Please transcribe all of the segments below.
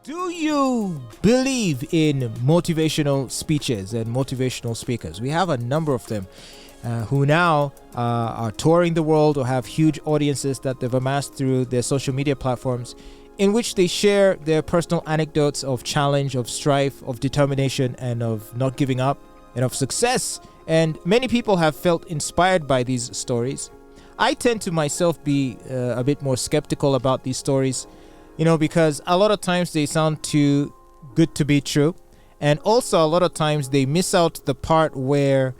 Do you believe in motivational speeches and motivational speakers? We have a number of them who now are touring the world or have huge audiences that they've amassed through their social media platforms, in which they share their personal anecdotes of challenge, of strife, of determination, and of not giving up, and of success. And many people have felt inspired by these stories. I tend to myself be a bit more skeptical about these stories, because a lot of times they sound too good to be true. And also a lot of times they miss out the part where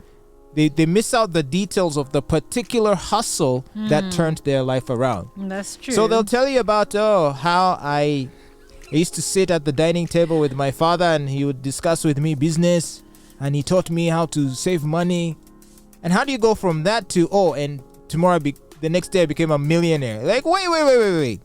they miss out the details of the particular hustle that turned their life around. That's true. So they'll tell you about, how I used to sit at the dining table with my father and he would discuss with me business and he taught me how to save money. And how do you go from that to, and tomorrow, the next day I became a millionaire? Like, wait.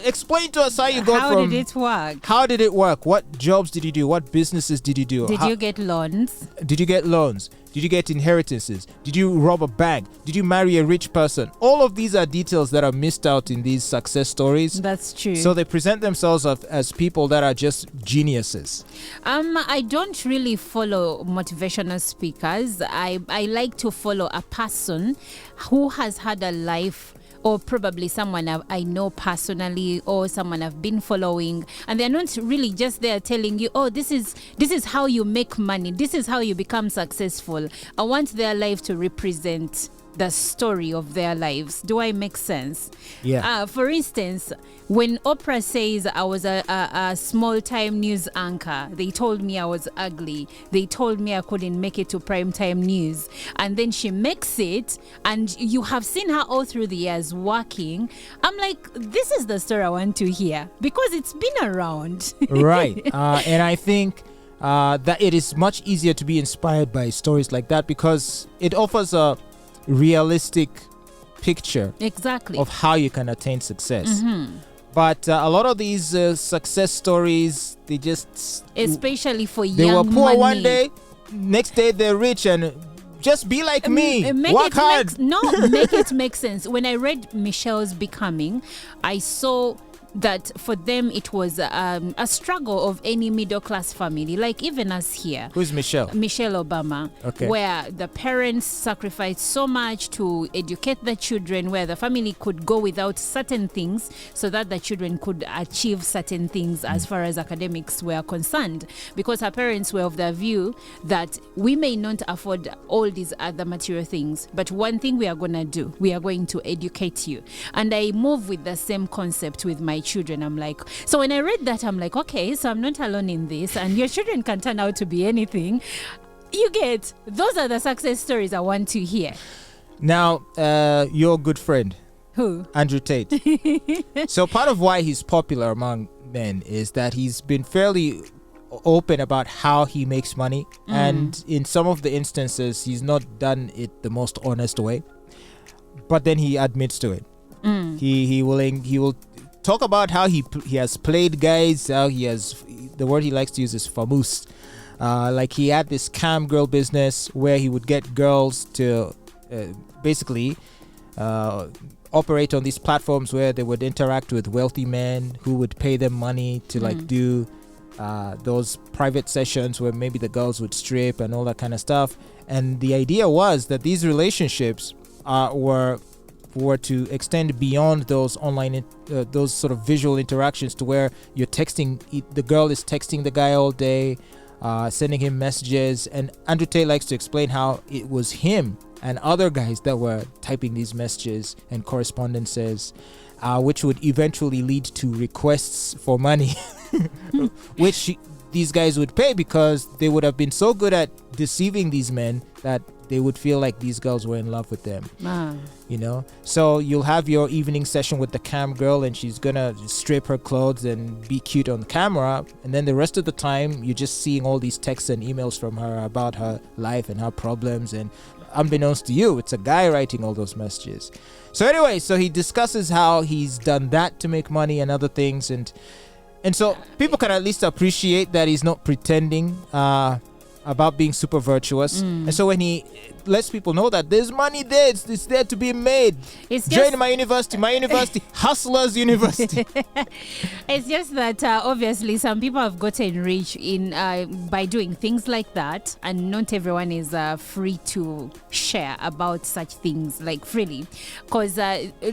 Explain to us how you got from... How did it work? How did it work? What jobs did you do? What businesses did you do? Did you get loans? Did you get loans? Did you get inheritances? Did you rob a bank? Did you marry a rich person? All of these are details that are missed out in these success stories. That's true. So they present themselves as people that are just geniuses. I don't really follow motivational speakers. I like to follow a person who has had a life, or probably someone I know personally, or someone I've been following, and they're not really just there telling you, this is how you make money, this is how you become successful. I want their life to represent the story of their lives. Do I make sense? Yeah. For instance, when Oprah says I was a small-time news anchor, they told me I was ugly. They told me I couldn't make it to primetime news. And then she makes it, and you have seen her all through the years working. I'm like, this is the story I want to hear, because it's been around. Right. And I think that it is much easier to be inspired by stories like that because it offers a realistic picture exactly of how you can attain success. But a lot of these success stories, they just, especially for young, they were poor money. one day, next day they're rich, and just be like me, work hard. Make it make sense. When I read Michelle's Becoming, I saw that for them it was a struggle of any middle class family, like even us here. Who's Michelle? Michelle Obama. Okay. Where the parents sacrificed so much to educate the children, where the family could go without certain things so that the children could achieve certain things as far as academics were concerned, because her parents were of the view that we may not afford all these other material things, but one thing we are going to do, we are going to educate you. And I move with the same concept with my children. I'm like, so when I read that, I'm like, okay, so I'm not alone in this, and your children can turn out to be anything. You get, those are the success stories I want to hear. Now, your good friend, who? Andrew Tate. So part of why he's popular among men is that he's been fairly open about how he makes money, and in some of the instances he's not done it the most honest way, but then he admits to it. He will talk about how he has played guys, how he has, the word he likes to use is famous. Like he had this cam girl business where he would get girls to basically operate on these platforms where they would interact with wealthy men who would pay them money to like do those private sessions where maybe the girls would strip and all that kind of stuff. And the idea was that these relationships were to extend beyond those online, those sort of visual interactions, to where you're texting, the girl is texting the guy all day, sending him messages. And Andrew Tate likes to explain how it was him and other guys that were typing these messages and correspondences, which would eventually lead to requests for money, which these guys would pay because they would have been so good at deceiving these men that they would feel like these girls were in love with them. So you'll have your evening session with the cam girl, and she's gonna strip her clothes and be cute on camera, and then the rest of the time you're just seeing all these texts and emails from her about her life and her problems, and unbeknownst to you, it's a guy writing all those messages. So anyway, so he discusses how he's done that to make money and other things, and so people can at least appreciate that he's not pretending. about being super virtuous. And so when he lets people know that there's money there, it's there to be made. Join my university, Hustlers University. It's just that obviously some people have gotten rich in by doing things like that, and not everyone is free to share about such things like freely. Because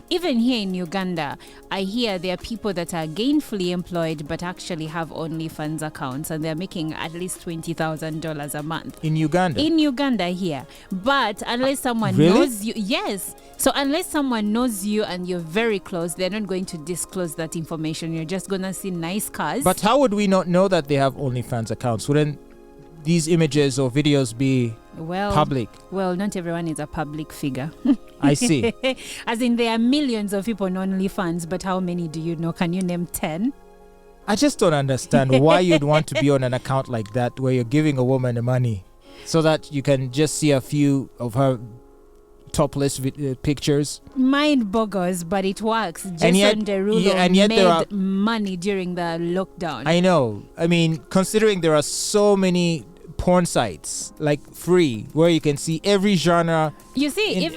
even here in Uganda, I hear there are people that are gainfully employed but actually have OnlyFans accounts, and they're making at least $20,000 a month. In Uganda? In Uganda here. But unless someone really? knows you, yes. So unless someone knows you and you're very close, they're not going to disclose that information. You're just going to see nice cars. But how would we not know that they have OnlyFans accounts? Wouldn't these images or videos be public? Well, not everyone is a public figure. I see. As in, there are millions of people on OnlyFans, but how many do you know? Can you name 10? I just don't understand why you'd want to be on an account like that where you're giving a woman the money so that you can just see a few of her topless pictures. Mind boggles, but it works. Jason Derulo made money during the lockdown. I know. I mean, considering there are so many porn sites, like free, where you can see every genre. You see,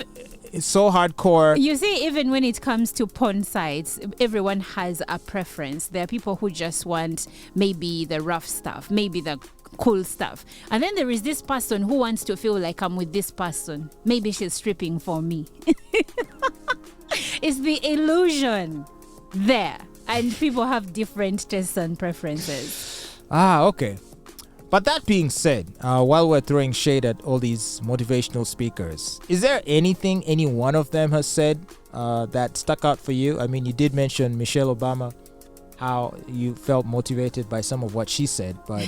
it's so hardcore. You see, even when it comes to porn sites, everyone has a preference. There are people who just want maybe the rough stuff, maybe the cool stuff. And then there is this person who wants to feel like I'm with this person. Maybe she's stripping for me. It's the illusion there. And people have different tastes and preferences. Okay. But that being said, while we're throwing shade at all these motivational speakers, is there anything any one of them has said that stuck out for you? I mean, you did mention Michelle Obama, how you felt motivated by some of what she said, but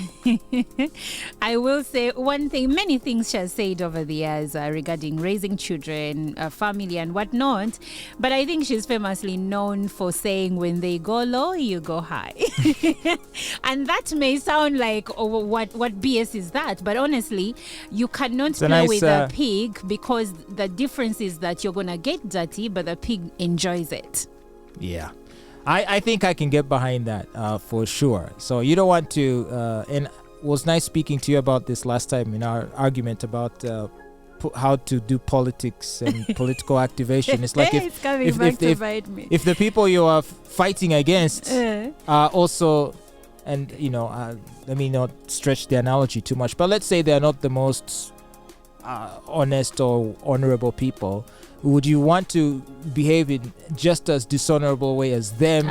I will say one thing. Many things she has said over the years regarding raising children, family and whatnot, but I think she's famously known for saying, when they go low, you go high. And that may sound like, oh, what BS is that? But honestly, you cannot play with a pig, because the difference is that you're gonna get dirty, but the pig enjoys it. Yeah, I think I can get behind that for sure. So you don't want to, and it was nice speaking to you about this last time in our argument about how to do politics and political activation. It's like if the people you are fighting against are also, and let me not stretch the analogy too much, but let's say they're not the most honest or honorable people, would you want to behave in just as dishonorable way as them,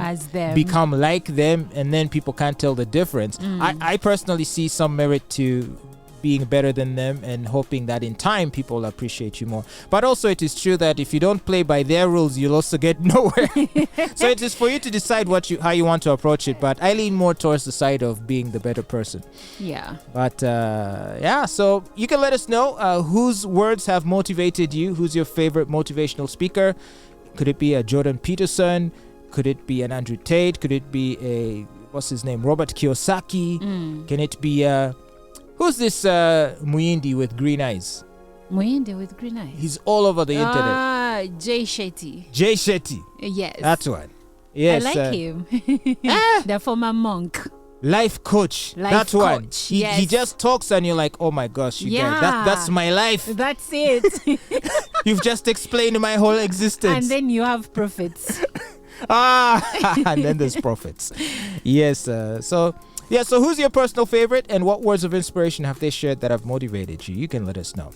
become like them, and then people can't tell the difference? I personally see some merit to being better than them and hoping that in time people will appreciate you more. But also it is true that if you don't play by their rules, you'll also get nowhere. So it is for you to decide how you want to approach it. But I lean more towards the side of being the better person. Yeah. But so you can let us know whose words have motivated you. Who's your favorite motivational speaker? Could it be a Jordan Peterson? Could it be an Andrew Tate? Could it be Robert Kiyosaki? Can it be who's this Muindi with green eyes? Muindi with green eyes? He's all over the internet. Jay Shetty. Jay Shetty. Yes. That's one. Yes. I like him. The former monk. Life coach. That's one. Yes. He just talks and you're like, oh my gosh, you guys, that's my life. That's it. You've just explained my whole existence. And then you have profits. And then there's profits. Yes. So who's your personal favorite, and what words of inspiration have they shared that have motivated you? You can let us know.